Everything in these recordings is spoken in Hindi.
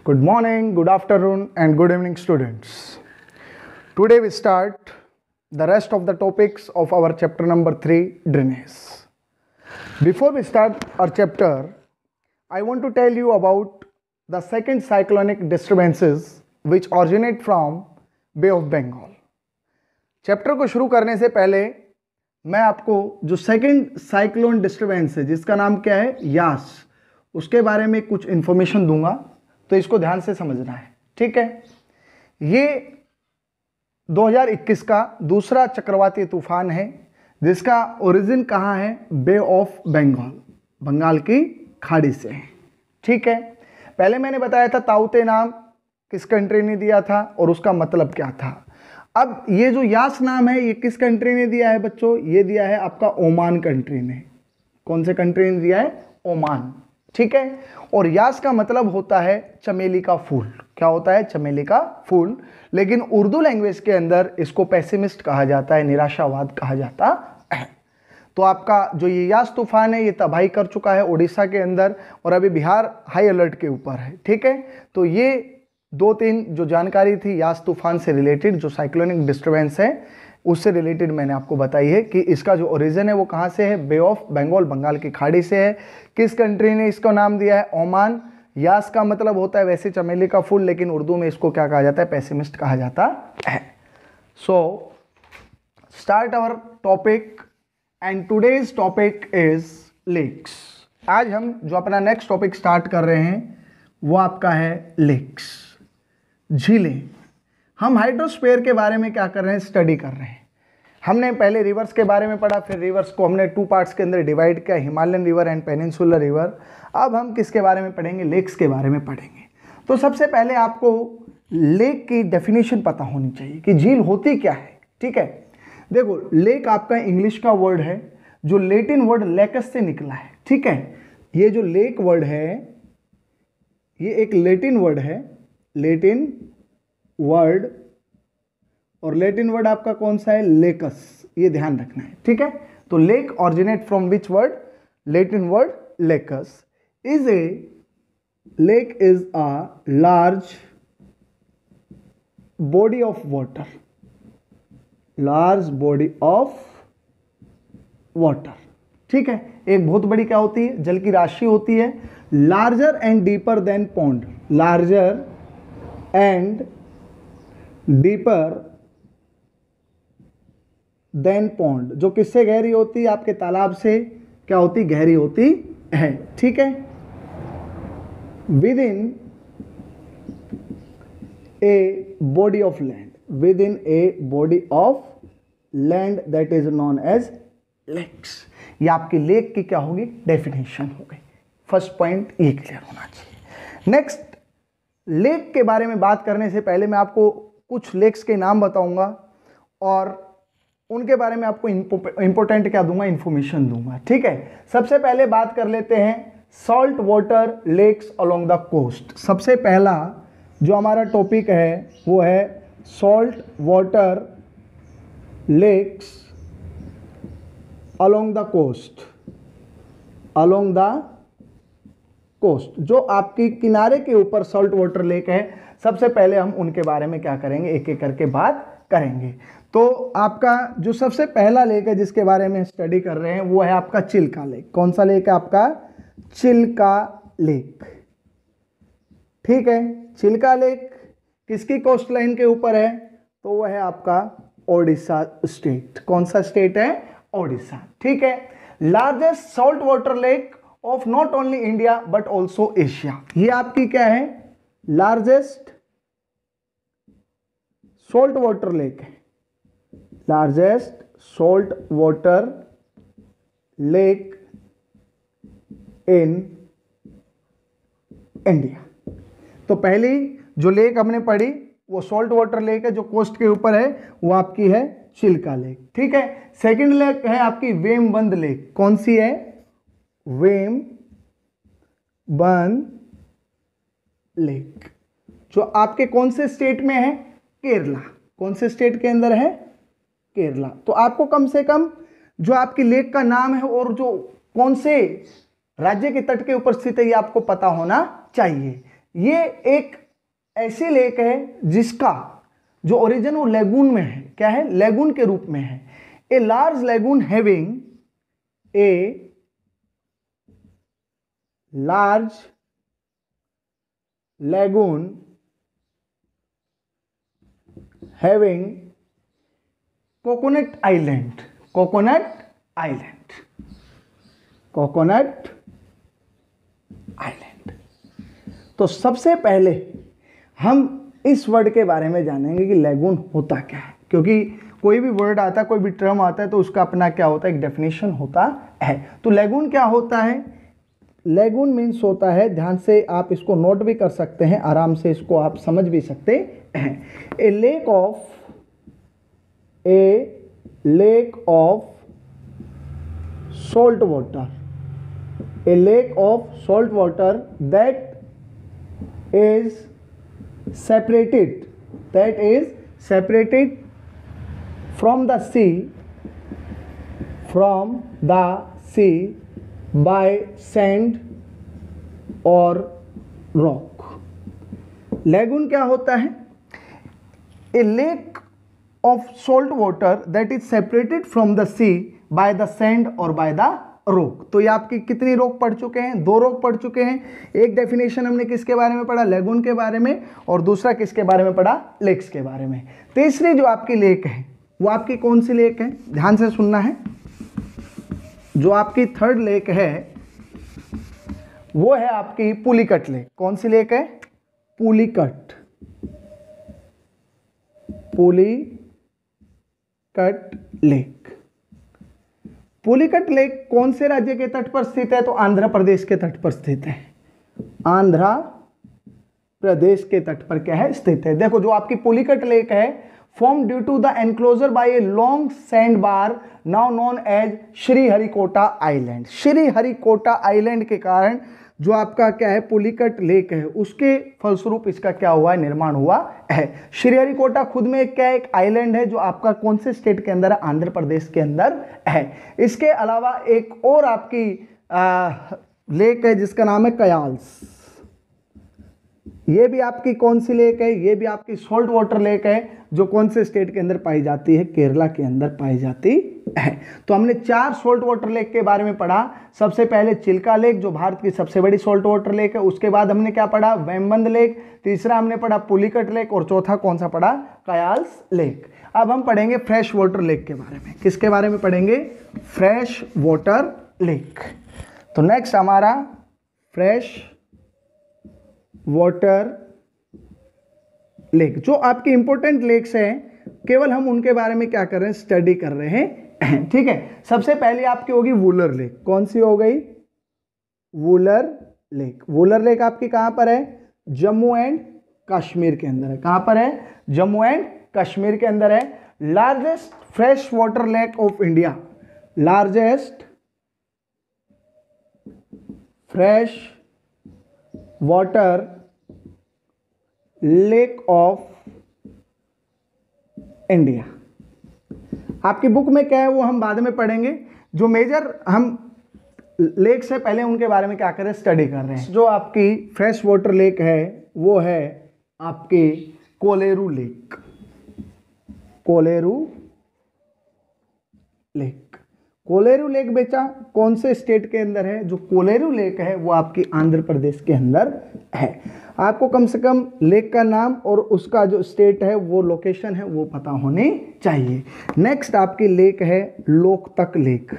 Good morning, good afternoon, and good evening, students. Today we start the rest of the topics of our chapter number 3, drainage. Before we start our chapter, I want to tell you about the second cyclonic disturbances which originate from Bay of Bengal. Chapter को शुरू करने से पहले मैं आपको जो सेकंड साइक्लोन डिस्टर्बेंस है जिसका नाम क्या है यास, उसके बारे में कुछ इंफॉर्मेशन दूंगा, तो इसको ध्यान से समझना है, ठीक है। ये 2021 का दूसरा चक्रवाती तूफान है जिसका ओरिजिन कहाँ है, बे ऑफ बंगाल, बंगाल की खाड़ी से है, ठीक है। पहले मैंने बताया था ताउते नाम किस कंट्री ने दिया था और उसका मतलब क्या था। अब ये जो यास नाम है ये किस कंट्री ने दिया है बच्चों, ये दिया है आपका ओमान कंट्री ने। कौन से कंट्री ने दिया है, ओमान, ठीक है। और यास का मतलब होता है चमेली का फूल। क्या होता है, चमेली का फूल, लेकिन उर्दू लैंग्वेज के अंदर इसको पेसिमिस्ट कहा जाता है, निराशावाद कहा जाता है। तो आपका जो ये यास तूफान है ये तबाही कर चुका है उड़ीसा के अंदर और अभी बिहार हाई अलर्ट के ऊपर है, ठीक है। तो ये 2-3 जो जानकारी थी यास तूफान से रिलेटेड, जो साइक्लोनिक डिस्टर्बेंस है उससे रिलेटेड मैंने आपको बताई है कि इसका जो ओरिजिन है वो कहाँ से है, बे ऑफ बंगाल, बंगाल की खाड़ी से है। किस कंट्री ने इसको नाम दिया है, ओमान। यास का मतलब होता है वैसे चमेली का फूल, लेकिन उर्दू में इसको क्या कहा जाता है, पेसिमिस्ट कहा जाता है। So start our topic and today's topic is lakes. आज हम जो अपना नेक्स्ट टॉपिक स्टार्ट कर रहे हैं वो आपका है लेक्स, झीलें। हम हाइड्रोस्फीयर के बारे में क्या कर रहे हैं, स्टडी कर रहे हैं। हमने पहले रिवर्स के बारे में पढ़ा, फिर रिवर्स को हमने 2 पार्ट्स के अंदर डिवाइड किया, Himalayan river and peninsular river. अब हम किसके बारे में पढ़ेंगे, लेक्स के बारे में पढ़ेंगे। तो सबसे पहले आपको लेक की डेफिनेशन पता होनी चाहिए कि झील होती क्या है, ठीक है। देखो, लेक आपका इंग्लिश का वर्ड है जो लैटिन वर्ड लेकस से निकला है, ठीक है। ये जो लेक वर्ड है ये एक लैटिन वर्ड है, लैटिन वर्ड, और लैटिन वर्ड आपका कौन सा है, लेकस, ये ध्यान रखना है, ठीक है। तो lake originate from which word, Latin word लेकस। Is a lake is a large body of water, large body of water, ठीक है। एक बहुत बड़ी क्या होती है, जल की राशि होती है। Larger and deeper than pond, larger and deeper than pond, जो किससे गहरी होती है, आपके तालाब से क्या होती, गहरी होती है, ठीक है। Within a body of land, within a body of land that is known as lakes. ये आपकी लेक की क्या होगी, डेफिनेशन हो गई। फर्स्ट पॉइंट ये क्लियर होना चाहिए। नेक्स्ट, लेक के बारे में बात करने से पहले मैं आपको कुछ लेक्स के नाम बताऊंगा और उनके बारे में आपको इंपॉर्टेंट क्या दूंगा, इंफॉर्मेशन दूंगा, ठीक है। सबसे पहले बात कर लेते हैं salt water lakes along the coast. सबसे पहला जो हमारा टॉपिक है वो है salt water lakes along the coast, along the coast, जो आपकी किनारे के ऊपर सॉल्ट वाटर लेक है। सबसे पहले हम उनके बारे में क्या करेंगे, एक एक करके बात करेंगे। तो आपका जो सबसे पहला लेक है जिसके बारे में स्टडी कर रहे हैं वो है आपका चिल्का लेक। कौन सा लेक है आपका, चिल्का लेक, ठीक है। चिल्का लेक किसकी कोस्ट लाइन के ऊपर है, तो वो है आपका ओडिशा स्टेट। कौन सा स्टेट है, ओडिशा, ठीक है। Largest salt water lake of not only India but also Asia. ये आपकी क्या है, लार्जेस्ट सॉल्ट वाटर लेक है, largest salt water lake in India. तो पहली जो लेक हमने पढ़ी वो सॉल्ट वाटर लेक है जो कोस्ट के ऊपर है, वो आपकी है चिल्का लेक, ठीक है। सेकंड लेक है आपकी वेमबंद लेक। कौन सी है, वेमबंद लेक, जो आपके कौन से स्टेट में है, केरला। कौन से स्टेट के अंदर है, केरला। तो आपको कम से कम जो आपकी लेक का नाम है और जो कौन से राज्य के तट के ऊपर स्थित है ये आपको पता होना चाहिए। ये एक ऐसी लेक है जिसका जो ओरिजिन वो लेगून में है। क्या है? लेगून के रूप में है। A large lagoon having a large lagoon having coconut island, coconut island, coconut island. तो सबसे पहले हम इस वर्ड के बारे में जानेंगे कि लेगून होता क्या है, क्योंकि कोई भी वर्ड आता है, कोई भी टर्म आता है तो उसका अपना क्या होता है, एक डेफिनेशन होता है। तो लेगून क्या होता है? लेगून मीन्स होता है, ध्यान से आप इसको नोट भी कर सकते हैं, आराम से इसको आप समझ भी सकते हैं। ए lake of salt water, a lake of salt water that is separated from the sea by sand or rock। Lagoon क्या होता है? ए lake of salt water that is separated from the sea by the sand or by the rock। तो ये आपकी कितनी रोक पढ़ चुके हैं? 2 रोक पढ़ चुके हैं। एक डेफिनेशन हमने किसके बारे में पढ़ा? लेगून के बारे में, और दूसरा किसके बारे में पढ़ा? लेक्स के बारे में। तीसरी जो आपकी लेक है वो आपकी कौन सी लेक है? ध्यान से सुनना है। जो आपकी थर्ड लेक है वो है आपकी पुलिकट लेक। कौन सी लेक है? पुलिकट लेक। पुलिकट लेक कौन से राज्य के तट पर स्थित है? तो आंध्र प्रदेश के तट पर स्थित है। आंध्र प्रदेश के तट पर क्या है? स्थित है। देखो, जो आपकी पुलिकट लेक है, form due to the enclosure by a long sand bar now known as Sriharikota island. Sriharikota island के कारण जो आपका क्या है, पुलिकट लेक है, उसके फलस्वरूप इसका क्या हुआ है? निर्माण हुआ है। श्रीहरिकोटा खुद में क्या है? एक आइलैंड है जो आपका कौन से स्टेट के अंदर है? आंध्र प्रदेश के अंदर है। इसके अलावा एक और आपकी लेक है जिसका नाम है कयाल्स। ये भी आपकी कौन सी लेक है? ये भी आपकी सॉल्ट वाटर लेक है, जो कौन से स्टेट के अंदर पाई जाती है? केरला के अंदर पाई जाती है। तो हमने 4 सॉल्ट वाटर लेक के बारे में पढ़ा। सबसे पहले चिल्का लेक, जो भारत की सबसे बड़ी सॉल्ट वाटर लेक है। उसके बाद हमने क्या पढ़ा? वेम्बंद लेक। तीसरा हमने पढ़ा पुलिकट लेक, और चौथा कौन सा पढ़ा? कयाल्स लेक। अब हम पढ़ेंगे फ्रेश वाटर लेक के बारे में। किसके बारे में पढ़ेंगे? Fresh water lake. तो नेक्स्ट हमारा फ्रेश वाटर लेक। जो आपके इंपॉर्टेंट लेक्स हैं, केवल हम उनके बारे में क्या कर रहे हैं? स्टडी कर रहे हैं। ठीक है। सबसे पहले आपकी होगी वुलर लेक। कौन सी हो गई? वुलर लेक। वुलर लेक आपकी कहां पर है? जम्मू एंड कश्मीर के अंदर है। कहां पर है? जम्मू एंड कश्मीर के अंदर है। Largest fresh water lake of India. Largest fresh water lake of India. आपकी बुक में क्या है वो हम बाद में पढ़ेंगे। जो मेजर हम लेक से पहले उनके बारे में क्या कर रहे हैं? स्टडी कर रहे हैं। जो आपकी फ्रेश वाटर लेक है वो है आपकी Kolleru lake. Kolleru lake. Kolleru lake बेचा कौन से स्टेट के अंदर है? जो कोलेरू लेक है वो आपकी आंध्र प्रदेश के अंदर है। आपको कम से कम लेक का नाम और उसका जो स्टेट है, वो लोकेशन है, वो पता होनी चाहिए। नेक्स्ट आपकी लेक है लोकतक लेक।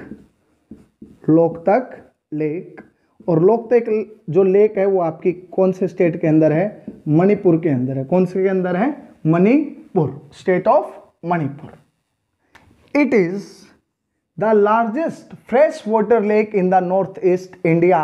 लोकतक लेक। और लोकतक जो लेक है वो आपकी कौन से स्टेट के अंदर है? मणिपुर के अंदर है। कौन से के अंदर है? Manipur, state of Manipur. It is the largest freshwater lake in the northeast India,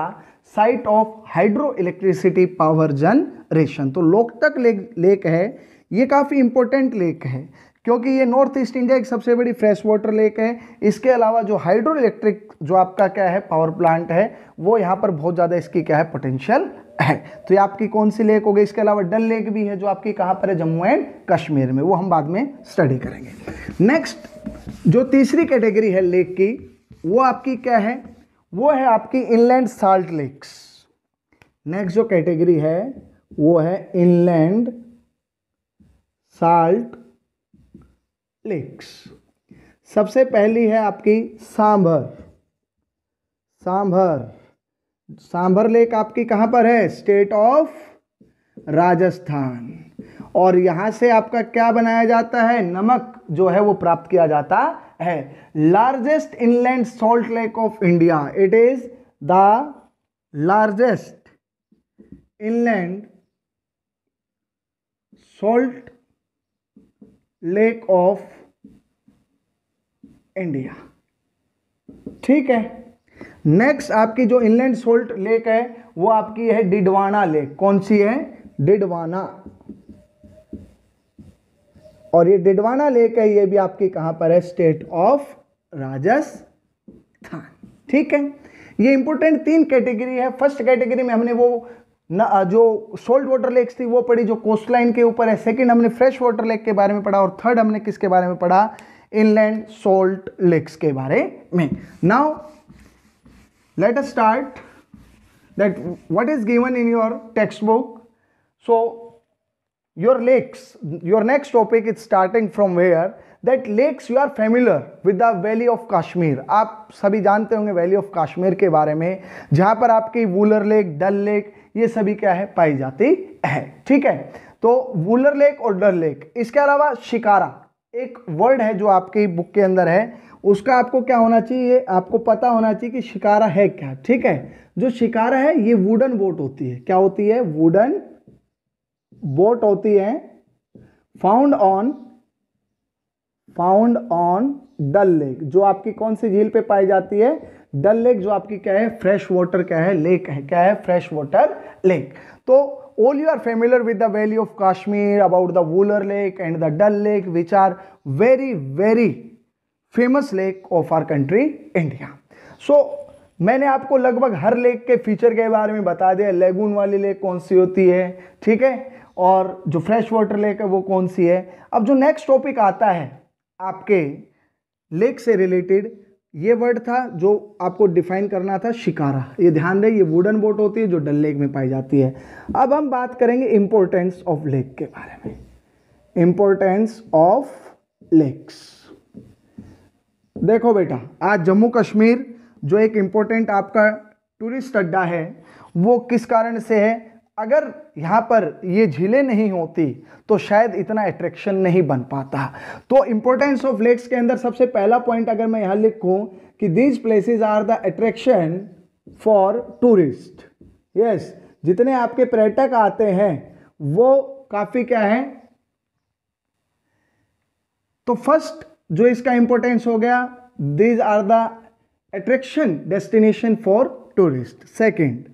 site of hydroelectricity power generation। तो लोकतक लेक है, ये काफ़ी इंपॉर्टेंट लेक है क्योंकि ये नॉर्थ ईस्ट इंडिया की सबसे बड़ी फ्रेश वाटर लेक है। इसके अलावा जो हाइड्रो इलेक्ट्रिक जो आपका क्या है पावर प्लांट है, वो यहाँ पर बहुत ज़्यादा इसकी क्या है पोटेंशियल है। तो ये आपकी कौन सी लेक हो गई? इसके अलावा डल लेक भी है जो आपकी कहाँ पर है? जम्मू एंड कश्मीर में। वो हम बाद में स्टडी करेंगे। नेक्स्ट जो तीसरी कैटेगरी है लेक की, वो आपकी क्या है? वो है आपकी इनलैंड साल्ट लेक्स। नेक्स्ट जो कैटेगरी है वो है इनलैंड साल्ट लेक्स। सबसे पहली है आपकी सांभर। सांभर सांभर लेक आपकी कहाँ पर है? State of Rajasthan. और यहाँ से आपका क्या बनाया जाता है? नमक जो है वो प्राप्त किया जाता है। Largest inland salt lake of India, it is the largest inland salt lake of India. ठीक है, नेक्स्ट आपकी जो इनलैंड सॉल्ट लेक है वो आपकी है डिडवाना लेक। कौन सी है? डिडवाना। और ये डिडवाना लेक है, ये भी आपकी कहां पर है? State of Rajasthan. ठीक है, ये इंपोर्टेंट 3 कैटेगरी है। फर्स्ट कैटेगरी में हमने वो जो सॉल्ट वाटर लेक्स थी वो पढ़ी जो कोस्ट लाइन के ऊपर है। सेकंड हमने फ्रेश वाटर लेक के बारे में पढ़ा और थर्ड हमने किसके बारे में पढ़ा? इनलैंड सॉल्ट लेक्स के बारे में। Now let us start that what is given in your textbook. So your lakes, your next topic is starting from where that lakes you are familiar with the valley of Kashmir. आप सभी जानते होंगे वैली ऑफ कश्मीर के बारे में, जहां पर आपकी वूलर लेक, डल लेक, ये सभी क्या है? पाई जाती है। ठीक है, तो वूलर लेक और डल लेक, इसके अलावा शिकारा एक वर्ड है जो आपकी बुक के अंदर है, उसका आपको क्या होना चाहिए? आपको पता होना चाहिए कि शिकारा है क्या। ठीक है, जो शिकारा है ये वुडन बोट होती है। क्या होती है? वुडन बोट होती है। फाउंड ऑन डल लेक, जो आपकी कौन सी झील पे पाई जाती है? डल लेक, जो आपकी क्या है? फ्रेश वाटर क्या है? लेक है। क्या है? Fresh water lake. तो all you are familiar with the valley of Kashmir, about the Wular lake and the Dal lake, which are very very famous lake of our country India. So मैंने आपको लगभग हर लेक के फीचर के बारे में बता दिया। लेगून वाली लेक कौन सी होती है, ठीक है, और जो फ्रेश वाटर लेक है वो कौन सी है। अब जो नेक्स्ट टॉपिक आता है आपके लेक से रिलेटेड, ये वर्ड था जो आपको डिफाइन करना था, शिकारा। ये ध्यान रहे, ये वुडन बोट होती है जो डल लेक में पाई जाती है। अब हम बात करेंगे इंपॉर्टेंस ऑफ लेक के बारे में। इंपॉर्टेंस ऑफ लेक्स, देखो बेटा, आज जम्मू कश्मीर जो एक इंपॉर्टेंट आपका टूरिस्ट अड्डा है वो किस कारण से है? अगर यहाँ पर ये झीलें नहीं होती तो शायद इतना अट्रैक्शन नहीं बन पाता। तो इंपॉर्टेंस ऑफ लेक्स के अंदर सबसे पहला पॉइंट अगर मैं यहाँ लिखूं कि these places are the attraction for tourist. Yes, जितने आपके पर्यटक आते हैं वो काफी क्या है? तो फर्स्ट जो इसका इंपॉर्टेंस हो गया, these are the attraction destination for tourist. Second,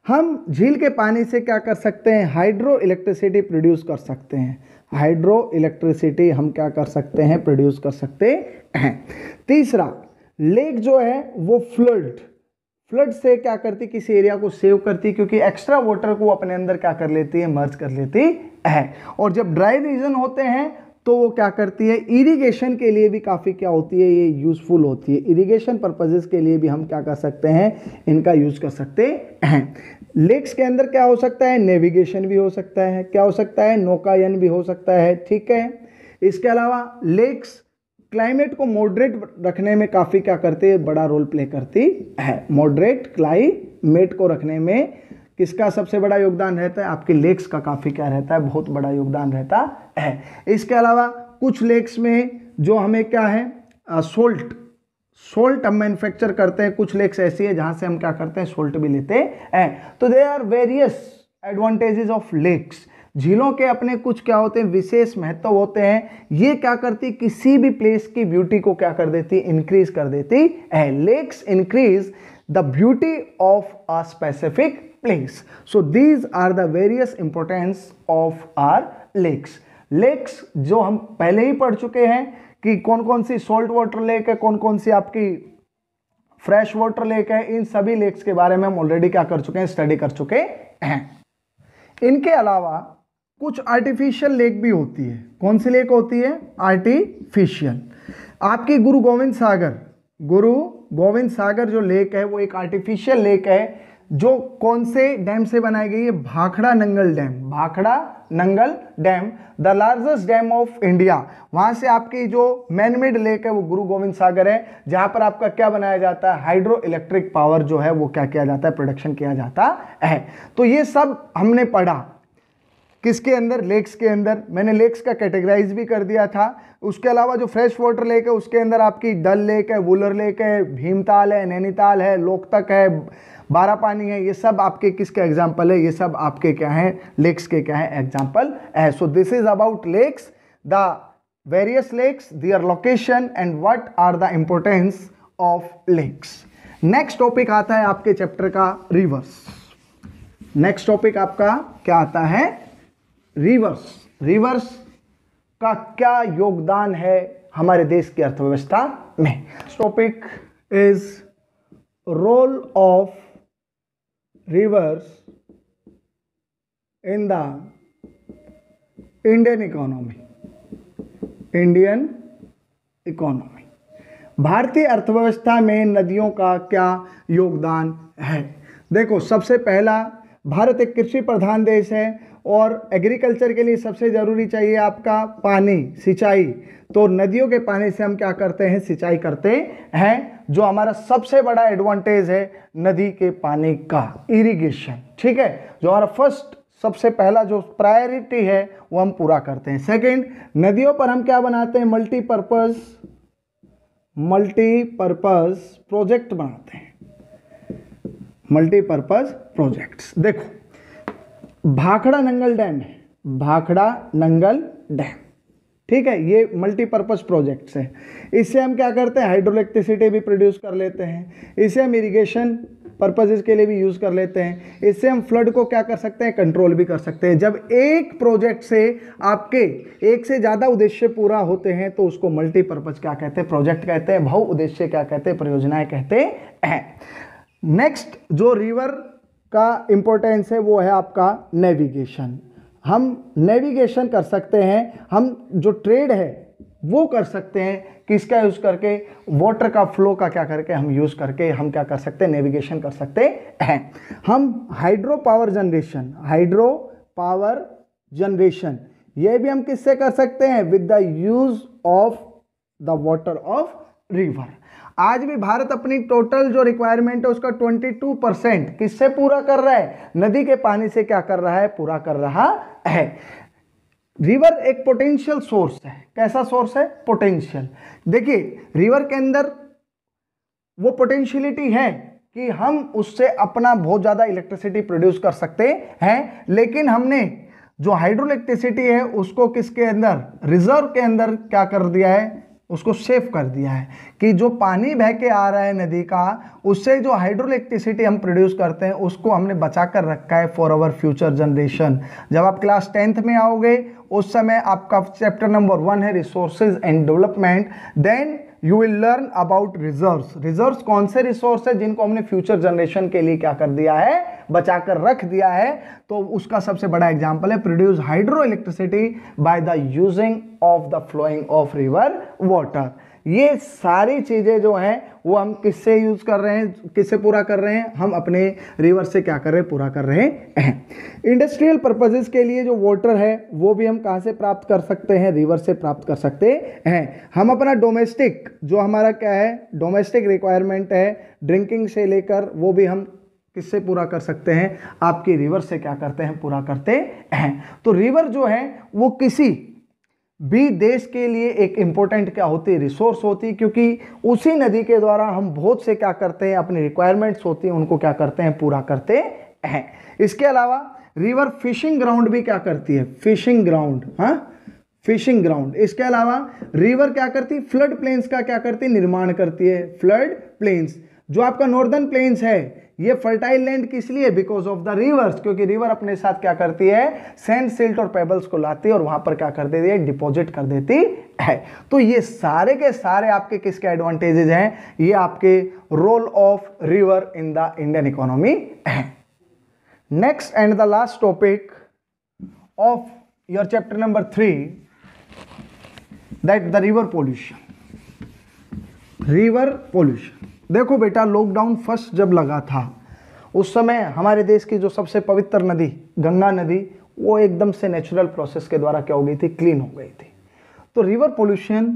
हम झील के पानी से क्या कर सकते हैं? हाइड्रो इलेक्ट्रिसिटी प्रोड्यूस कर सकते हैं। हाइड्रो इलेक्ट्रिसिटी हम क्या कर सकते हैं? प्रोड्यूस कर सकते हैं। तीसरा, लेक जो है वो फ्लड से क्या करती? किसी एरिया को सेव करती, क्योंकि एक्स्ट्रा वाटर को अपने अंदर क्या कर लेती है? मर्ज कर लेती है। और जब ड्राई रीजन होते हैं तो वो क्या करती है? इरिगेशन के लिए भी काफ़ी क्या होती है? ये यूजफुल होती है। इरिगेशन पर्पजेस के लिए भी हम क्या कर सकते हैं? इनका यूज कर सकते हैं। लेक्स के अंदर क्या हो सकता है? नेविगेशन भी हो सकता है। क्या हो सकता है? नौकायन भी हो सकता है। ठीक है, इसके अलावा लेक्स क्लाइमेट को मॉडरेट रखने में काफ़ी क्या करती है? बड़ा रोल प्ले करती है। मॉडरेट क्लाइमेट को रखने में किसका सबसे बड़ा योगदान रहता है? आपके लेक्स का काफ़ी क्या रहता है? बहुत बड़ा योगदान रहता है। इसके अलावा कुछ लेक्स में जो हमें क्या है? सोल्ट हम मैन्युफैक्चर करते हैं। कुछ लेक्स ऐसी है जहां से हम क्या करते हैं? सोल्ट भी लेते हैं। तो there are various advantages of lakes. झीलों के अपने कुछ क्या होते हैं? विशेष महत्व होते हैं। ये क्या करती? किसी भी प्लेस की ब्यूटी को क्या कर देती? इंक्रीज कर देती है। Lakes increase the beauty of a specific place. So these are the various importance of our lakes. Lakes जो हम पहले ही पढ़ चुके हैं कि कौन कौन सी सॉल्ट वाटर लेक है, कौन कौन सी आपकी फ्रेश वाटर लेक है। इन सभी लेक्स के बारे में हम ऑलरेडी क्या कर चुके हैं? स्टडी कर चुके हैं। इनके अलावा कुछ आर्टिफिशियल लेक भी होती है। कौन सी लेक होती है? आर्टिफिशियल। आपकी गुरु गोविंद सागर जो लेक है वो एक आर्टिफिशियल लेक है जो कौन से डैम से बनाई गई है? Bhakra Nangal dam, Bhakra Nangal dam, the largest dam of India. वहां से आपकी जो मैन मेड लेक है वो गुरु गोविंद सागर है, जहां पर आपका क्या बनाया जाता है? हाइड्रो इलेक्ट्रिक पावर जो है वो क्या किया जाता है? प्रोडक्शन किया जाता है। तो ये सब हमने पढ़ा किसके अंदर? लेक्स के अंदर। मैंने लेक्स का कैटेगराइज भी कर दिया था। उसके अलावा जो फ्रेश वाटर लेक है उसके अंदर आपकी डल लेक है, वुलर लेक है, भीमताल है, नैनीताल है, लोकतक है, बारापानी है, ये सब आपके किसके एग्जाम्पल है? ये सब आपके क्या है? लेक्स के क्या है? एग्जाम्पल है। So this is about lakes, the various lakes, their location and what are the importance of lakes. Next topic आता है आपके चैप्टर का रिवर्स। नेक्स्ट टॉपिक आपका क्या आता है? रिवर्स। रिवर्स का क्या योगदान है हमारे देश की अर्थव्यवस्था में? Topic is role of rivers in the Indian economy. Indian economy, भारतीय अर्थव्यवस्था में नदियों का क्या योगदान है? देखो, सबसे पहला, भारत एक कृषि प्रधान देश है और एग्रीकल्चर के लिए सबसे ज़रूरी चाहिए आपका पानी, सिंचाई। तो नदियों के पानी से हम क्या करते हैं? सिंचाई करते हैं, जो हमारा सबसे बड़ा एडवांटेज है नदी के पानी का, इरिगेशन। ठीक है, जो हमारा फर्स्ट सबसे पहला जो प्रायोरिटी है वो हम पूरा करते हैं। सेकंड, नदियों पर हम क्या बनाते हैं? मल्टीपर्पज़ प्रोजेक्ट बनाते हैं, मल्टीपर्पज़ प्रोजेक्ट्स। देखो, भाखड़ा नंगल डैम है, भाखड़ा नंगल डैम, ठीक है, ये मल्टीपर्पज़ प्रोजेक्ट्स है। इससे हम क्या करते हैं? हाइड्रो इलेक्ट्रिसिटी भी प्रोड्यूस कर लेते हैं, इससे हम इरिगेशन पर्पजेज के लिए भी यूज़ कर लेते हैं, इससे हम फ्लड को क्या कर सकते हैं? कंट्रोल भी कर सकते हैं। जब एक प्रोजेक्ट से आपके एक से ज़्यादा उद्देश्य पूरा होते हैं तो उसको मल्टीपर्पज़ क्या कहते हैं? प्रोजेक्ट कहते हैं, बहु उद्देश्य क्या कहते हैं? परियोजनाएं कहते हैं। नेक्स्ट जो रिवर का इंपॉर्टेंस है वो है आपका नेविगेशन। हम नेविगेशन कर सकते हैं, हम जो ट्रेड है वो कर सकते हैं, किसका यूज़ करके? वाटर का फ्लो का क्या करके? हम यूज़ करके हम क्या कर सकते हैं? नेविगेशन कर सकते हैं। हम हाइड्रो पावर जनरेशन ये भी हम किससे कर सकते हैं? With the use of the water of river. आज भी भारत अपनी टोटल जो रिक्वायरमेंट है उसका 22% किससे पूरा कर रहा है? नदी के पानी से क्या कर रहा है? पूरा कर रहा है। रिवर एक पोटेंशियल सोर्स है। कैसा सोर्स है? पोटेंशियल। देखिए, रिवर के अंदर वो पोटेंशियलिटी है कि हम उससे अपना बहुत ज़्यादा इलेक्ट्रिसिटी प्रोड्यूस कर सकते हैं, लेकिन हमने जो हाइड्रो इलेक्ट्रिसिटी है उसको किसके अंदर? रिजर्व के अंदर क्या कर दिया है? उसको सेव कर दिया है कि जो पानी बह के आ रहा है नदी का, उससे जो हाइड्रो इलेक्ट्रिसिटी हम प्रोड्यूस करते हैं उसको हमने बचा कर रखा है फॉर आवर फ्यूचर जनरेशन। जब आप क्लास 10th में आओगे उस समय आपका चैप्टर नंबर 1 है resources and development, then you will learn about reserves. Reserves कौन से रिसोर्स है? जिनको हमने फ्यूचर जनरेशन के लिए क्या कर दिया है? बचा कर रख दिया है। तो उसका सबसे बड़ा एग्जांपल है produce hydro electricity by the using of the flowing of river water. ये सारी चीजें जो हैं वो हम किससे यूज कर रहे हैं? किससे पूरा कर रहे हैं? हम अपने रिवर से क्या कर रहे हैं? पूरा कर रहे हैं। इंडस्ट्रियल पर्पसेस के लिए जो वाटर है वो भी हम कहाँ से प्राप्त कर सकते हैं? रिवर से प्राप्त कर सकते हैं। हम अपना डोमेस्टिक जो हमारा क्या है? डोमेस्टिक रिक्वायरमेंट है, ड्रिंकिंग से लेकर, वो भी हम किससे पूरा कर सकते हैं? आपकी रिवर से क्या करते हैं? पूरा करते हैं। तो रिवर जो है वो किसी भी देश के लिए एक इंपॉर्टेंट क्या होती है? रिसोर्स होती है, क्योंकि उसी नदी के द्वारा हम बहुत से क्या करते हैं? अपनी रिक्वायरमेंट्स होती हैं उनको क्या करते हैं? पूरा करते हैं। इसके अलावा रिवर फिशिंग ग्राउंड भी क्या करती है? फिशिंग ग्राउंड, हाँ, फिशिंग ग्राउंड। इसके अलावा रिवर क्या करती है? फ्लड प्लेन्स का क्या करती है? निर्माण करती है। फ्लड प्लेन्स, जो आपका नॉर्दर्न प्लेन्स है ये फर्टाइल लैंड किस लिए? बिकॉज ऑफ द रिवर्स, क्योंकि रिवर अपने साथ क्या करती है? सैंड, सिल्ट और पेबल्स को लाती है और वहां पर क्या कर देती है? डिपॉजिट कर देती है। तो ये सारे के सारे आपके किसके एडवांटेजेस हैं? ये आपके role of river in the Indian economy है। Next and the last topic of your chapter number 3, that the river pollution. River pollution. देखो बेटा, लॉकडाउन फर्स्ट जब लगा था उस समय हमारे देश की जो सबसे पवित्र नदी गंगा नदी वो एकदम से नेचुरल प्रोसेस के द्वारा क्या हो गई थी, क्लीन हो गई थी। तो रिवर पोल्यूशन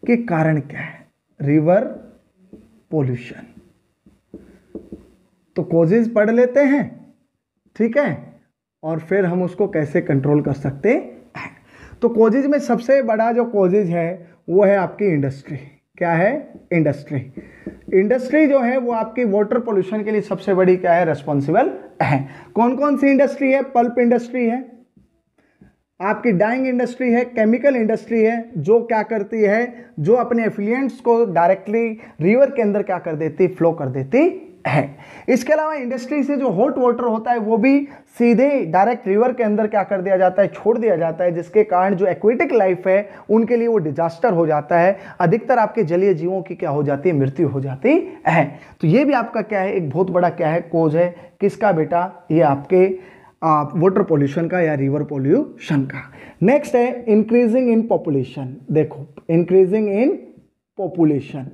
के कारण क्या है, रिवर पोल्यूशन, तो कॉजेज पढ़ लेते हैं, ठीक है, और फिर हम उसको कैसे कंट्रोल कर सकते हैं। तो कॉजेज में सबसे बड़ा जो कॉजेज है वो है आपकी इंडस्ट्री। क्या है, इंडस्ट्री। इंडस्ट्री जो है वो आपकी वाटर पोल्यूशन के लिए सबसे बड़ी क्या है, रेस्पॉन्सिबल है। कौन कौन सी इंडस्ट्री है, पल्प इंडस्ट्री है, आपकी डाइंग इंडस्ट्री है, केमिकल इंडस्ट्री है, जो क्या करती है, जो अपने एफिलिएंट्स को डायरेक्टली रिवर के अंदर क्या कर देती, फ्लो कर देती है। इसके अलावा इंडस्ट्री से जो हॉट वाटर होता है वो भी सीधे डायरेक्ट रिवर के अंदर क्या कर दिया जाता है, छोड़ दिया जाता है, जिसके कारण जो एक्वेटिक लाइफ है उनके लिए वो डिजास्टर हो जाता है। अधिकतर आपके जलीय जीवों की क्या हो जाती है, मृत्यु हो जाती है। तो ये भी आपका क्या है, एक बहुत बड़ा क्या है, कोज है, किसका बेटा, ये आपके वाटर पोल्यूशन का या रिवर पोल्यूशन का। नेक्स्ट है इंक्रीजिंग इन पॉपुलेशन। देखो increasing in population,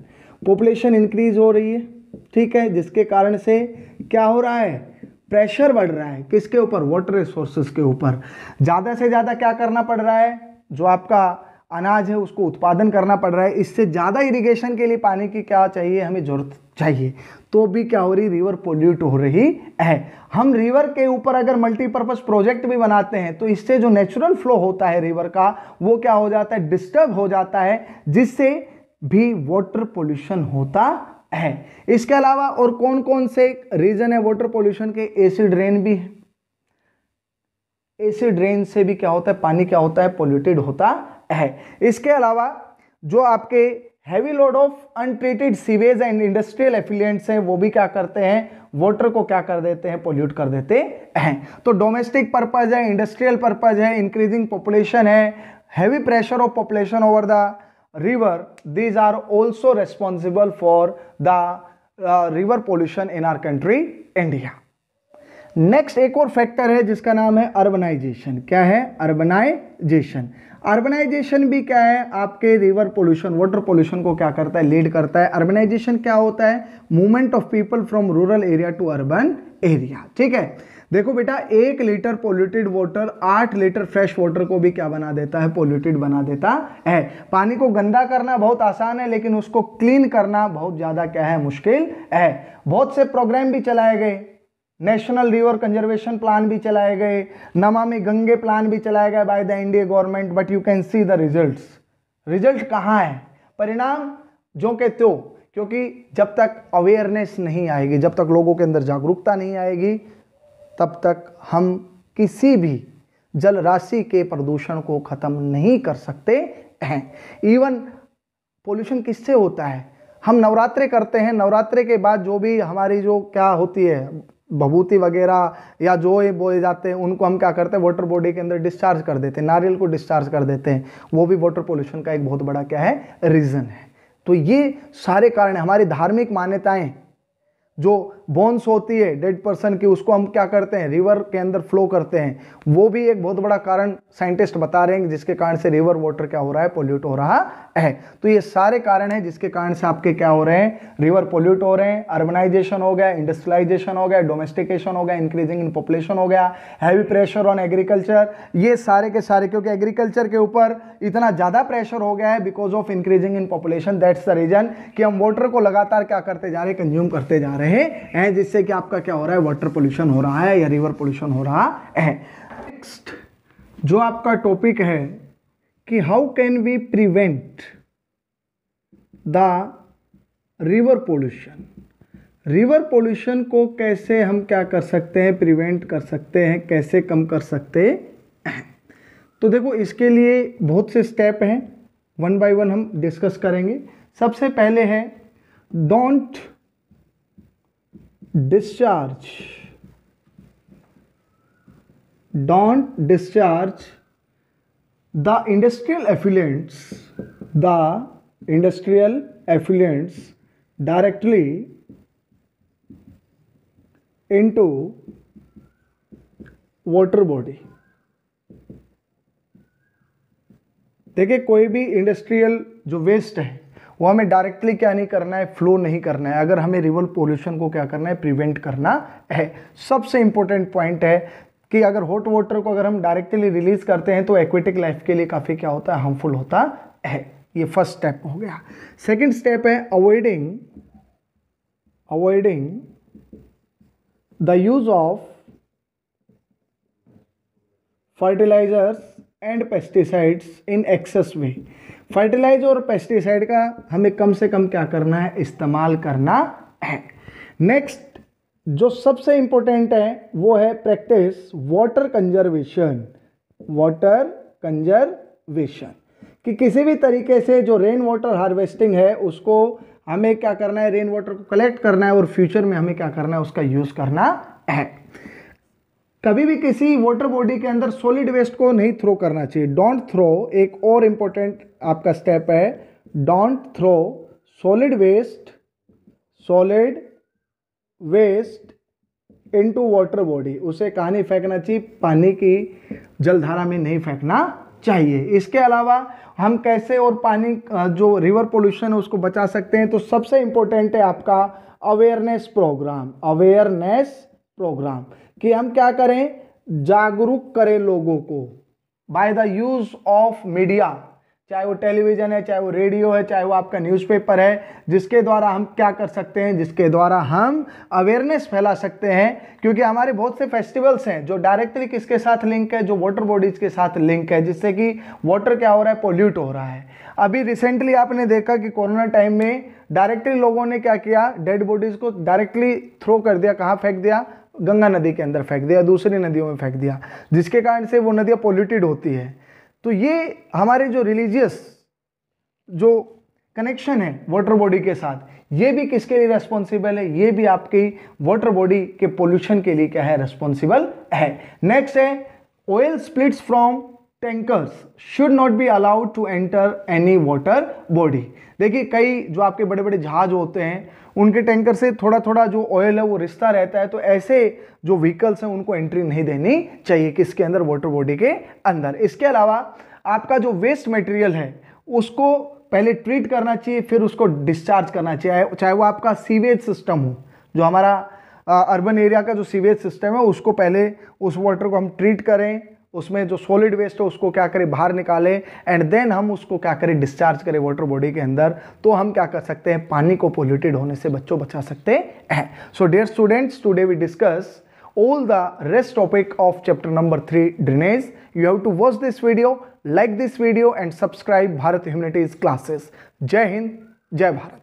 population increase हो रही है, ठीक है, जिसके कारण से क्या हो रहा है, प्रेशर बढ़ रहा है, किसके ऊपर, वाटर रिसोर्सेज के ऊपर। ज़्यादा से ज़्यादा क्या करना पड़ रहा है, जो आपका अनाज है उसको उत्पादन करना पड़ रहा है। इससे ज़्यादा इरिगेशन के लिए पानी की क्या चाहिए, हमें जरूरत चाहिए, तो भी क्या हो रही, रिवर पोल्यूट हो रही है। हम रिवर के ऊपर अगर मल्टीपर्पज प्रोजेक्ट भी बनाते हैं तो इससे जो नेचुरल फ्लो होता है रिवर का वो क्या हो जाता है, डिस्टर्ब हो जाता है, जिससे भी वाटर पोल्यूशन होता है। इसके अलावा और कौन कौन से रीजन है वाटर पोल्यूशन के, एसिड रेन भी है। एसिड रेन से भी क्या होता है, पानी क्या होता है, पोल्यूटेड होता है। इसके अलावा जो आपके heavy load of untreated sewage and industrial effluents हैं वो भी क्या करते हैं, वाटर को क्या कर देते हैं, पोल्यूट कर देते हैं। तो डोमेस्टिक पर्पज है, इंडस्ट्रियल पर्पज है, इंक्रीजिंग पॉपुलेशन है, heavy pressure of population over the river, these are also responsible for the river pollution in our country India. Next एक और फैक्टर है जिसका नाम है अर्बनाइजेशन। क्या है, अर्बनाइजेशन। अर्बनाइजेशन भी क्या है, आपके रिवर पोल्यूशन, वाटर पोल्यूशन को क्या करता है, लीड करता है। अर्बनाइजेशन क्या होता है, movement of people from rural area to urban area, ठीक है। देखो बेटा 1 litre polluted water 8 litre fresh water को भी क्या बना देता है, पोल्यूटेड बना देता है। पानी को गंदा करना बहुत आसान है लेकिन उसको क्लीन करना बहुत ज्यादा क्या है, मुश्किल है। बहुत से प्रोग्राम भी चलाए गए, नेशनल रिवर कंजर्वेशन प्लान भी चलाए गए, नमामि गंगे प्लान भी चलाया गया by the India government, but you can see the results. Result कहाँ है, परिणाम जो के त्यों, क्योंकि जब तक अवेयरनेस नहीं आएगी, जब तक लोगों के अंदर जागरूकता नहीं आएगी, तब तक हम किसी भी जल राशि के प्रदूषण को खत्म नहीं कर सकते हैं। इवन पोल्यूशन किससे होता है, हम नवरात्रे करते हैं, नवरात्रे के बाद जो भी हमारी जो क्या होती है भभूति वगैरह या जो ये बोए जाते हैं उनको हम क्या करते हैं, वाटर बॉडी के अंदर डिस्चार्ज कर देते हैं, नारियल को डिस्चार्ज कर देते हैं, वो भी वाटर पोल्यूशन का एक बहुत बड़ा क्या है, रीजन है। तो ये सारे कारण, हमारी धार्मिक मान्यताएं, जो बोन्स होती है डेड पर्सन की, उसको हम क्या करते हैं, रिवर के अंदर फ्लो करते हैं, वो भी एक बहुत बड़ा कारण साइंटिस्ट बता रहे हैं जिसके कारण से रिवर वाटर क्या हो रहा है, पोल्यूट हो रहा है। तो ये सारे कारण हैं जिसके कारण से आपके क्या हो रहे हैं, रिवर पोल्यूट हो रहे हैं। अर्बनाइजेशन हो गया, इंडस्ट्रियलाइजेशन हो गया, डोमेस्टिकेशन हो गया, इंक्रीजिंग इन पॉपुलेशन हो गया, हैवी प्रेशर ऑन एग्रीकल्चर, ये सारे के सारे, क्योंकि एग्रीकल्चर के ऊपर इतना ज्यादा प्रेशर हो गया है because of increasing in population. That's the reason कि हम वाटर को लगातार क्या करते जा रहे हैं, कंज्यूम करते जा रहे हैं, जिससे कि आपका क्या हो रहा है, वाटर पोल्यूशन हो रहा है या रिवर पोल्यूशन हो रहा है। नेक्स्ट जो आपका टॉपिक है कि how can we prevent the river pollution. River pollution को कैसे हम क्या कर सकते हैं, प्रिवेंट कर सकते हैं, कैसे कम कर सकते हैं। तो देखो इसके लिए बहुत से स्टेप हैं, वन बाय वन हम डिस्कस करेंगे। सबसे पहले है don't discharge the industrial effluents directly into water body। देखिए कोई भी इंडस्ट्रियल जो वेस्ट है वो हमें डायरेक्टली क्या नहीं करना है, फ्लो नहीं करना है, अगर हमें रिवर पोल्यूशन को क्या करना है, प्रिवेंट करना है। सबसे इंपॉर्टेंट पॉइंट है कि अगर हॉट वाटर को अगर हम डायरेक्टली रिलीज करते हैं तो एक्वेटिक लाइफ के लिए काफ़ी क्या होता है, हार्मफुल होता है। ये फर्स्ट स्टेप हो गया। सेकेंड स्टेप है avoiding the use of fertilisers and pesticides in excess way. Fertiliser और पेस्टिसाइड का हमें कम से कम क्या करना है, इस्तेमाल करना है। नेक्स्ट जो सबसे इंपॉर्टेंट है वो है प्रैक्टिस वाटर कंजर्वेशन। कि किसी भी तरीके से जो रेन वाटर हार्वेस्टिंग है उसको हमें क्या करना है, रेन वाटर को कलेक्ट करना है और फ्यूचर में हमें क्या करना है, उसका यूज करना है। कभी भी किसी वाटर बॉडी के अंदर सॉलिड वेस्ट को नहीं थ्रो करना चाहिए। डोंट थ्रो, एक और इंपॉर्टेंट आपका स्टेप है, don't throw solid waste into water body. उसे कहाँ नहीं फेंकना चाहिए, पानी की जलधारा में नहीं फेंकना चाहिए। इसके अलावा हम कैसे और पानी जो रिवर पोल्यूशन है उसको बचा सकते हैं, तो सबसे इंपॉर्टेंट है आपका अवेयरनेस प्रोग्राम कि हम क्या करें, जागरूक करें लोगों को by the use of media, चाहे वो टेलीविजन है, चाहे वो रेडियो है, चाहे वो आपका न्यूज़पेपर है, जिसके द्वारा हम क्या कर सकते हैं, जिसके द्वारा हम अवेयरनेस फैला सकते हैं। क्योंकि हमारे बहुत से फेस्टिवल्स हैं जो डायरेक्टली किसके साथ लिंक है, जो वाटर बॉडीज के साथ लिंक है, जिससे कि वाटर क्या हो रहा है, पोल्यूट हो रहा है। अभी रिसेंटली आपने देखा कि कोरोना टाइम में डायरेक्टली लोगों ने क्या किया, डेड बॉडीज को डायरेक्टली थ्रो कर दिया, कहाँ फेंक दिया, गंगा नदी के अंदर फेंक दिया, दूसरी नदियों में फेंक दिया, जिसके कारण से वो नदियाँ पोल्यूटेड होती है। तो ये हमारे जो रिलीजियस जो कनेक्शन है वाटर बॉडी के साथ, ये भी किसके लिए रेस्पॉन्सिबल है, ये भी आपकी वाटर बॉडी के पोल्यूशन के लिए क्या है, रेस्पॉन्सिबल है। नेक्स्ट है oil splits from tankers should not be allowed to enter any water body. देखिए कई जो आपके बड़े बड़े जहाज होते हैं उनके टैंकर से थोड़ा थोड़ा जो ऑयल है वो रिश्ता रहता है, तो ऐसे जो व्हीकल्स हैं उनको एंट्री नहीं देनी चाहिए किसके अंदर, वाटर बॉडी के अंदर। इसके अलावा आपका जो वेस्ट मटेरियल है उसको पहले ट्रीट करना चाहिए, फिर उसको डिस्चार्ज करना चाहिए, चाहे वो आपका सीवेज सिस्टम हो, जो हमारा अर्बन एरिया का जो सीवेज सिस्टम है उसको पहले उस वाटर को हम ट्रीट करें, उसमें जो सॉलिड वेस्ट है उसको क्या करें, बाहर निकालें, एंड देन हम उसको क्या करें, डिस्चार्ज करें वाटर बॉडी के अंदर। तो हम क्या कर सकते हैं, पानी को पोल्यूटेड होने से बच्चों बचा सकते हैं। So dear students, today we discuss all the rest topic of chapter number 3 drainage. You have to watch this video, like this video and subscribe Bharat Humanities classes. Jai Hind, Jai Bharat.